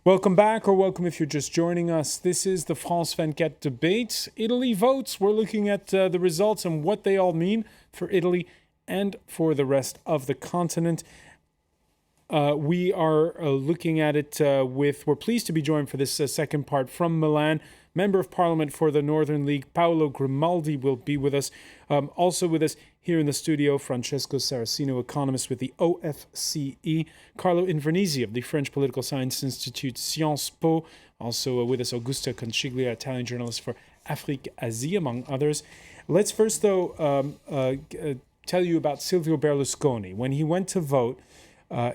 Welcome back, or welcome if you're just joining us. This is the France 24 debate. Italy votes. We're looking at the results and what they all mean for Italy and for the rest of the continent. We are looking at it we're pleased to be joined for this second part from Milan. Member of Parliament for the Northern League, Paolo Grimaldi, will be with us. Also with us here in the studio, Francesco Saracino, economist with the OFCE, Carlo Invernizzi of the French Political Science Institute, Sciences Po. Also with us, Augusta Conciglia, Italian journalist for Afrique Asie, among others. Let's first, though, tell you about Silvio Berlusconi. When he went to vote,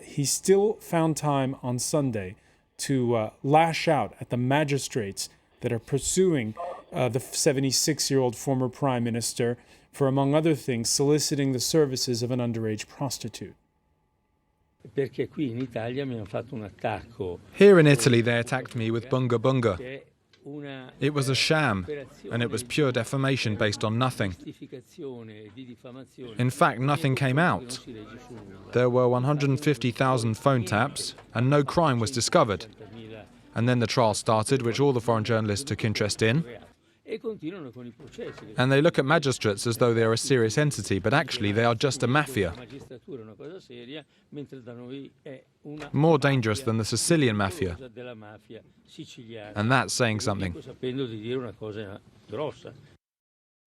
he still found time on Sunday to lash out at the magistrates that are pursuing the 76-year-old former prime minister for, among other things, soliciting the services of an underage prostitute. Here in Italy, they attacked me with bunga bunga. It was a sham, and it was pure defamation based on nothing. In fact, nothing came out. There were 150,000 phone taps, and no crime was discovered. And then the trial started, which all the foreign journalists took interest in. And they look at magistrates as though they are a serious entity, but actually they are just a mafia. More dangerous than the Sicilian mafia. And that's saying something.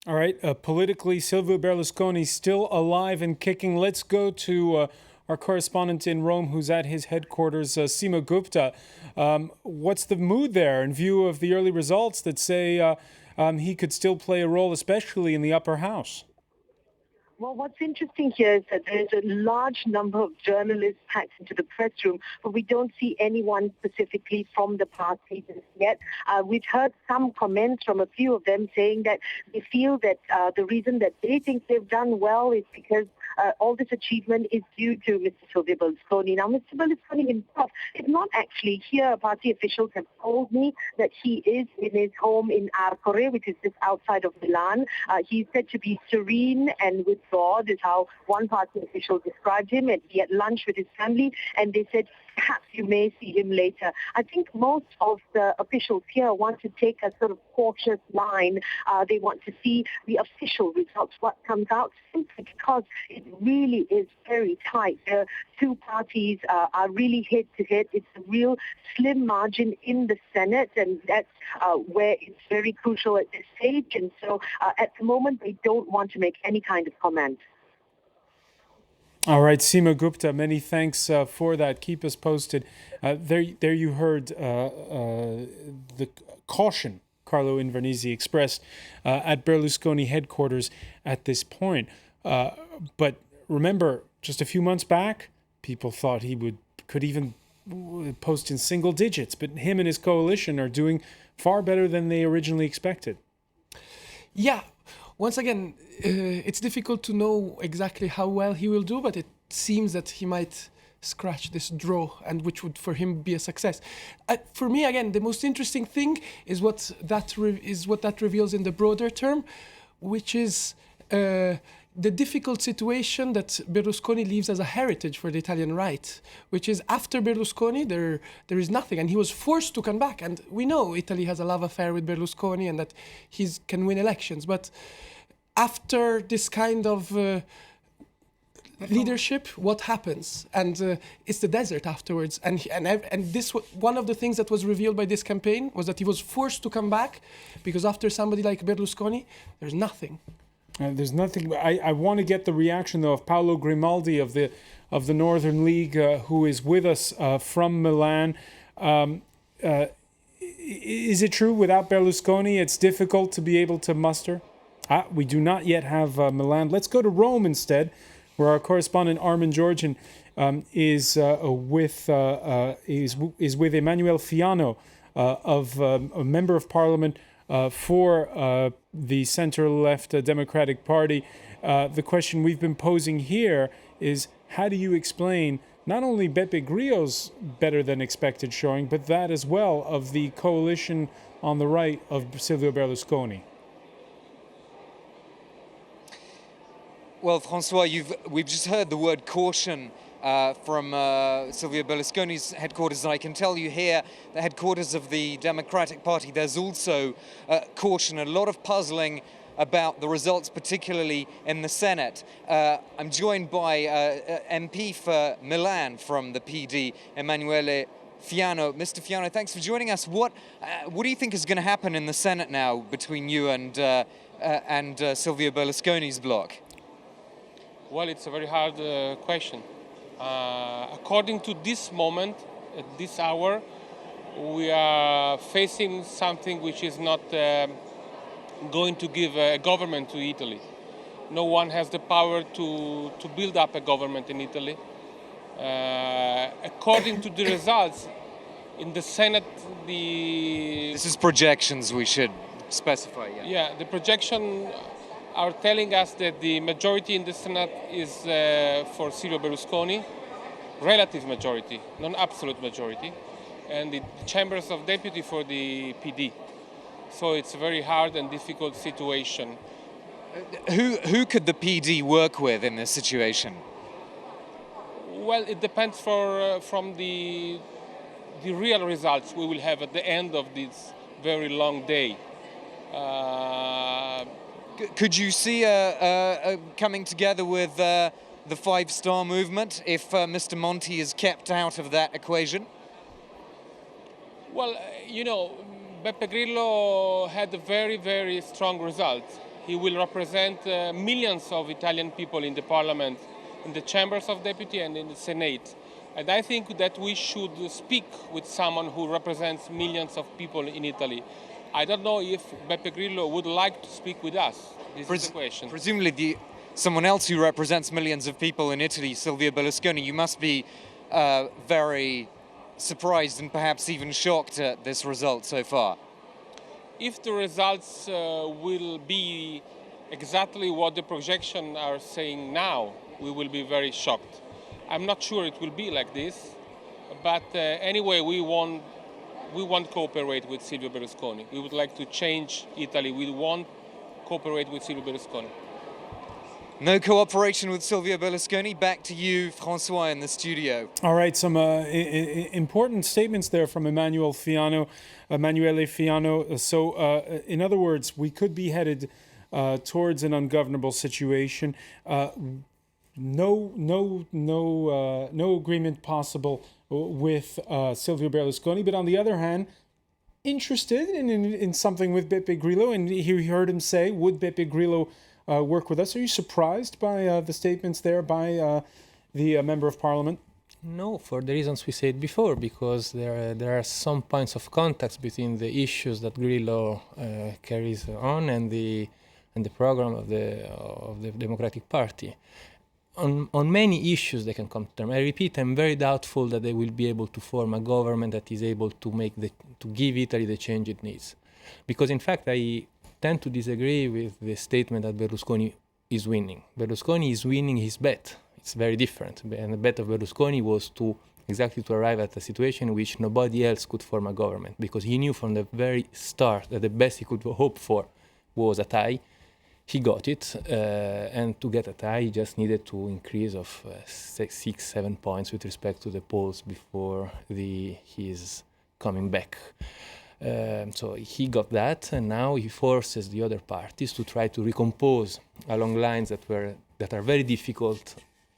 All right, politically, Silvio Berlusconi still alive and kicking. Let's go to our correspondent in Rome, who's at his headquarters, Seema Gupta. What's the mood there in view of the early results that say he could still play a role, especially in the upper house? Well, what's interesting here is that there's a large number of journalists packed into the press room, but we don't see anyone specifically from the party yet. We've heard some comments from a few of them saying that they feel that the reason that they think they've done well is because all this achievement is due to Mr. Silvio Berlusconi. Now, Mr. Berlusconi himself is not actually here. Party officials have told me that he is in his home in Arcore, which is just outside of Milan. He's said to be serene and with God, is how one party official described him, and he had lunch with his family, and they said, perhaps you may see him later. I think most of the officials here want to take a sort of cautious line. They want to see the official results, what comes out, simply because it really is very tight. The two parties are really head-to-head. It's a real slim margin in the Senate, and that's where it's very crucial at this stage. And so at the moment, they don't want to make any kind of comment. All right, Seema Gupta, many thanks for that. Keep us posted. There you heard the caution Carlo Invernizzi expressed at Berlusconi headquarters at this point. But remember, just a few months back, people thought he could even post in single digits, but him and his coalition are doing far better than they originally expected. Yeah. Once again, it's difficult to know exactly how well he will do, but it seems that he might scratch this draw, and which would for him be a success. For me, again, the most interesting thing is what that reveals in the broader term, which is the difficult situation that Berlusconi leaves as a heritage for the Italian right, which is after Berlusconi, there is nothing, and he was forced to come back. And we know Italy has a love affair with Berlusconi and that he can win elections. But after this kind of leadership, what happens? And it's the desert afterwards. And this one of the things that was revealed by this campaign was that he was forced to come back because after somebody like Berlusconi, there's nothing. There's nothing. I want to get the reaction, though, of Paolo Grimaldi of the Northern League, who is with us from Milan. Is it true without Berlusconi it's difficult to be able to muster? We do not yet have Milan. Let's go to Rome instead, where our correspondent Armin Georgian is with Emmanuel Fiano, of a member of Parliament for the center-left Democratic Party. The question we've been posing here is, how do you explain not only Beppe Grillo's better-than-expected showing, but that as well of the coalition on the right of Silvio Berlusconi? Well, François, we've just heard the word caution from Silvio Berlusconi's headquarters, and I can tell you here, the headquarters of the Democratic Party, there's also caution, a lot of puzzling about the results, particularly in the Senate. I'm joined by MP for Milan from the PD, Emanuele Fiano. Mr. Fiano, thanks for joining us. What do you think is going to happen in the Senate now between you and Silvio Berlusconi's bloc? Well, it's a very hard question. According to this moment, at this hour, we are facing something which is not going to give a government to Italy. No one has the power to build up a government in Italy. According to the results, in the Senate, This is projections, we should specify. Yeah, the projection are telling us that the majority in the Senate is for Silvio Berlusconi, relative majority, not absolute majority, and the chambers of deputy for the PD. So it's a very hard and difficult situation. Who could the PD work with in this situation? Well, it depends from the real results we will have at the end of this very long day. Could you see coming together with the Five-Star Movement if Mr. Monti is kept out of that equation? Well, you know, Beppe Grillo had a very, very strong result. He will represent millions of Italian people in the parliament, in the chambers of deputy and in the Senate. And I think that we should speak with someone who represents millions of people in Italy. I don't know if Beppe Grillo would like to speak with us. This is the question. Presumably someone else who represents millions of people in Italy, Silvio Berlusconi, you must be very surprised and perhaps even shocked at this result so far. If the results will be exactly what the projections are saying now, we will be very shocked. I'm not sure it will be like this, but anyway, we won't cooperate with Silvio Berlusconi. We would like to change Italy. We won't cooperate with Silvio Berlusconi. No cooperation with Silvio Berlusconi. Back to you, François, in the studio. All right, some important statements there from Emanuele Fiano. So, in other words, we could be headed towards an ungovernable situation. No agreement possible with Silvio Berlusconi, but on the other hand, interested in something with Beppe Grillo, and you heard him say, would Beppe Grillo work with us? Are you surprised by the statements there by the Member of Parliament? No, for the reasons we said before, because there are some points of contact between the issues that Grillo carries on and the program of the Democratic Party. On many issues they can come to terms. I repeat, I'm very doubtful that they will be able to form a government that is able to give Italy the change it needs. Because in fact, I tend to disagree with the statement that Berlusconi is winning. Berlusconi is winning his bet. It's very different. And the bet of Berlusconi was to arrive at a situation in which nobody else could form a government, because he knew from the very start that the best he could hope for was a tie. He got it, and to get a tie, he just needed to increase of 6-7 points with respect to the polls before his coming back. So he got that, and now he forces the other parties to try to recompose along lines that are very difficult.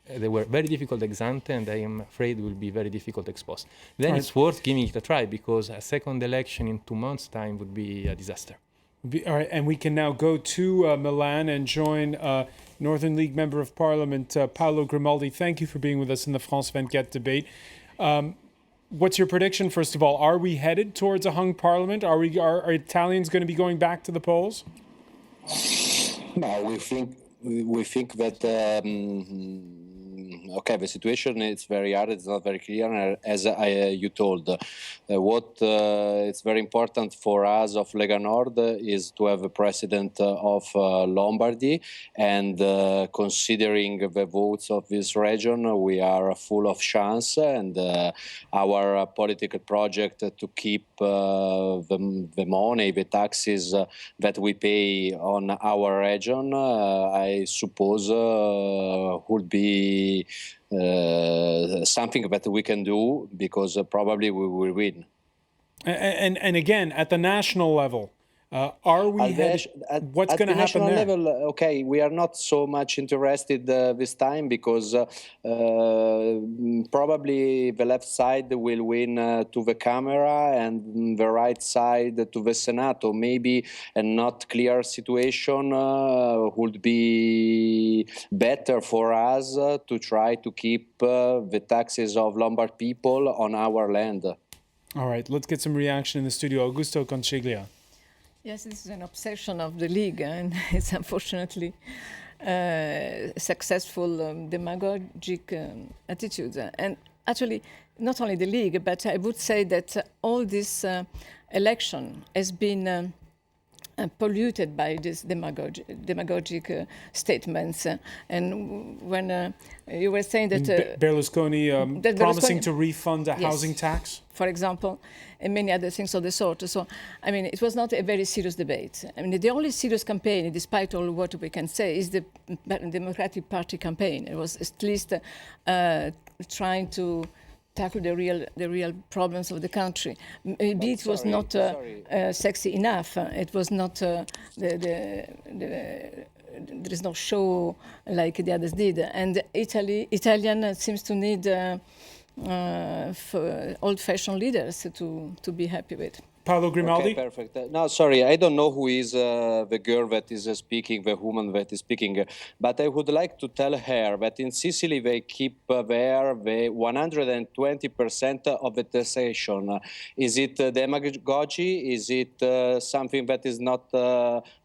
They were very difficult ex ante, and I am afraid will be very difficult ex post. Then it's worth giving it a try, because a second election in 2 months' time would be a disaster. All right, and we can now go to Milan and join Northern League Member of Parliament Paolo Grimaldi. Thank you for being with us in the France 24 debate. What's your prediction, first of all? Are we headed towards a hung parliament? Are Italians going to be going back to the polls? No, we think that the situation is very hard. It's not very clear, as you told. What it's very important for us of Lega Nord is to have a president of Lombardy, and considering the votes of this region, we are full of chance, and our political project to keep the money, the taxes that we pay on our region, I suppose would be something that we can do, because probably we will win. And again, at the national level, are we headed? What's going to happen there? At the national level, okay, we are not so much interested this time, because probably the left side will win to the Camera and the right side to the Senato. Maybe a not clear situation would be better for us to try to keep the taxes of Lombard people on our land. All right, let's get some reaction in the studio. Augusto Conciglia. Yes, this is an obsession of the League, and it's unfortunately successful demagogic attitude. And actually, not only the League, but I would say that all this election has been polluted by these demagogic statements. And when you were saying that Berlusconi promising to refund a housing tax, for example, and many other things of the sort. So, I mean, it was not a very serious debate. I mean, the only serious campaign, despite all what we can say, is the Democratic Party campaign. It was at least trying to tackle the real problems of the country. Maybe it was not sexy enough. It was not there is no show like the others did. And Italian seems to need old-fashioned leaders to be happy with. Paolo Grimaldi? Okay, perfect. No, sorry, I don't know who is the girl that is speaking, the woman that is speaking, but I would like to tell her that in Sicily they keep there the 120% of the taxation. Is it demagogy? Is it something that is not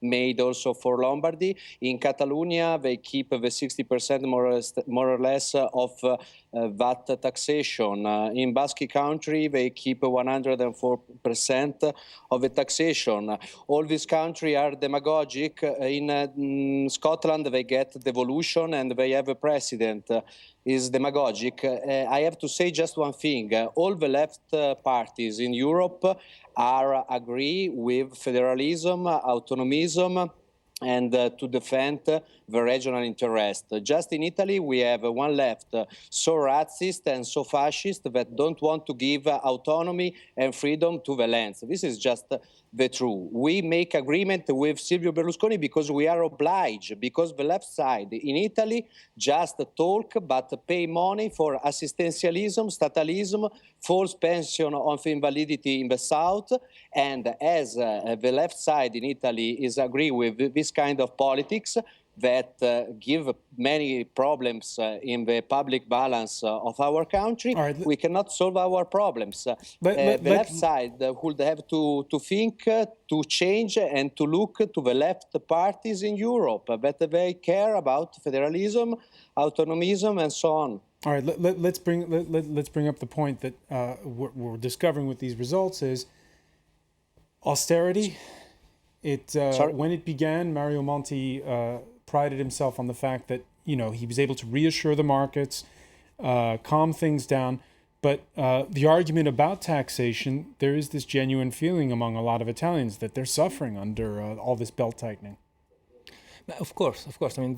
made also for Lombardy? In Catalonia, they keep the 60% more or less of VAT taxation. In Basque Country, they keep 104% of the taxation. All these countries are demagogic. In Scotland, they get devolution and they have a president. Is demagogic. I have to say just one thing. All the left parties in Europe agree with federalism, autonomism, and to defend the regional interest. Just in Italy, we have one left so racist and so fascist that don't want to give autonomy and freedom to the lands. This is just the truth. We make agreement with Silvio Berlusconi because we are obliged, because the left side in Italy just talk but pay money for assistenzialism, statalism, false pension of invalidity in the south, and as the left side in Italy is agree with this kind of politics that give many problems in the public balance of our country, we cannot solve our problems. The left side would have to think, to change and to look to the left parties in Europe, that they care about federalism, autonomism, and so on. All right, let's bring up the point that we're discovering with these results is austerity. When it began, Mario Monti prided himself on the fact that he was able to reassure the markets, calm things down. But the argument about taxation, there is this genuine feeling among a lot of Italians that they're suffering under all this belt tightening. Of course. I mean,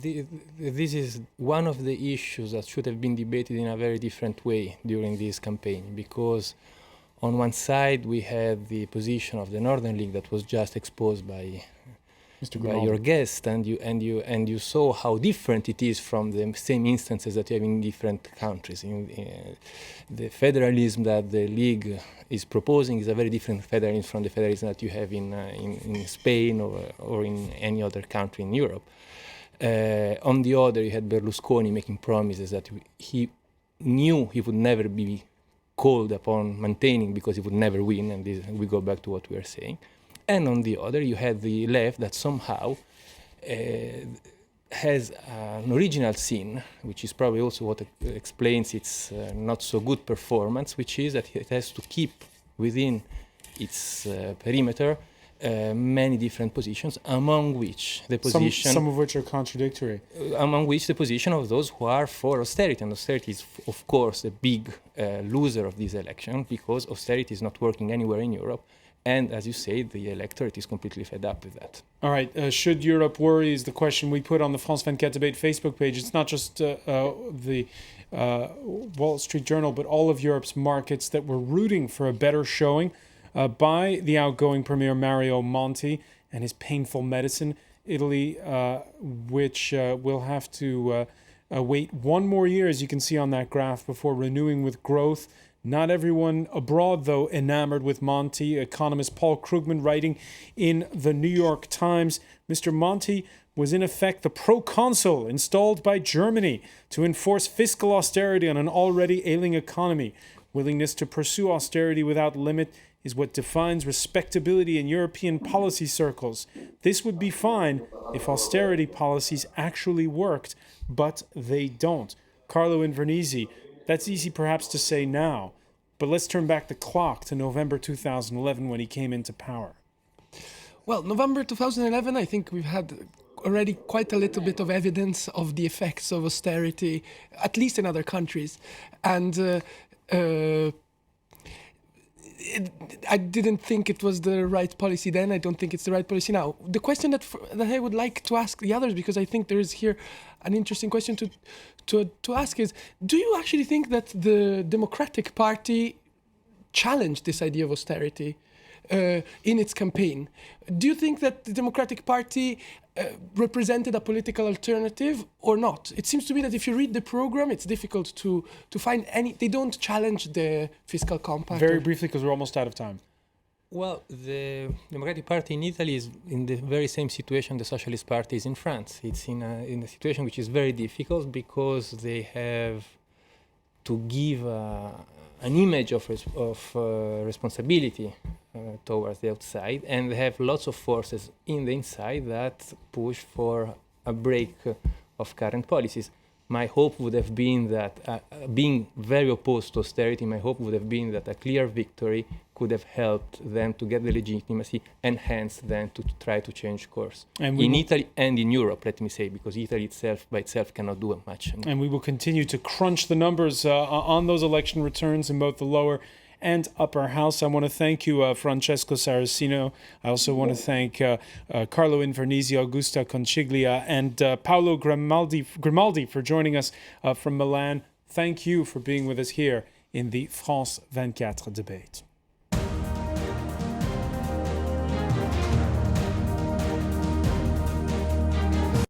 this is one of the issues that should have been debated in a very different way during this campaign, because on one side we had the position of the Northern League that was just exposed by your guest, and you saw how different it is from the same instances that you have in different countries. The federalism that the League is proposing is a very different federalism from the federalism that you have in Spain or in any other country in Europe. On the other, you had Berlusconi making promises that he knew he would never be called upon maintaining because he would never win, and we go back to what we were saying. And on the other, you had the left that somehow has an original sin, which is probably also what explains its not so good performance, which is that it has to keep within its perimeter many different positions, among which the position... Some of which are contradictory. Among which the position of those who are for austerity. And austerity is, of course, a big loser of this election, because austerity is not working anywhere in Europe. And as you say, the electorate is completely fed up with that. All right. Should Europe worry is the question we put on the France 24 Debate Facebook page. It's not just the Wall Street Journal, but all of Europe's markets that were rooting for a better showing by the outgoing Premier Mario Monti and his painful medicine. Italy, which will have to wait one more year, as you can see on that graph, before renewing with growth. Not everyone abroad, though, enamored with Monti. Economist Paul Krugman writing in the New York Times, Mr. Monti was in effect the proconsul installed by Germany to enforce fiscal austerity on an already ailing economy. Willingness to pursue austerity without limit is what defines respectability in European policy circles. This would be fine if austerity policies actually worked, but they don't. Carlo Invernizzi, that's easy perhaps to say now, but let's turn back the clock to November 2011 when he came into power. Well, November 2011, I think we've had already quite a little bit of evidence of the effects of austerity, at least in other countries. And I didn't think it was the right policy then. I don't think it's the right policy now. The question that I would like to ask the others, because I think there is here an interesting question to ask is, do you actually think that the Democratic Party challenged this idea of austerity in its campaign? Do you think that the Democratic Party represented a political alternative or not? It seems to me that if you read the program, it's difficult to find any. They don't challenge the fiscal compact. Very briefly, because we're almost out of time. Well, the Democratic Party in Italy is in the very same situation the Socialist Party is in France. It's in a situation which is very difficult because they have to give an image of responsibility towards the outside, and they have lots of forces in the inside that push for a break of current policies. My hope would have been that, being very opposed to austerity, my hope would have been that a clear victory could have helped them to get the legitimacy and hence then to try to change course. And in Italy and in Europe, let me say, because Italy itself by itself cannot do much. And we will continue to crunch the numbers on those election returns in both the lower and upper house. I want to thank you, Francesco Saracino. I also want to thank Carlo Invernizzi, Augusta Conciglia, and Paolo Grimaldi for joining us from Milan. Thank you for being with us here in the France 24 debate.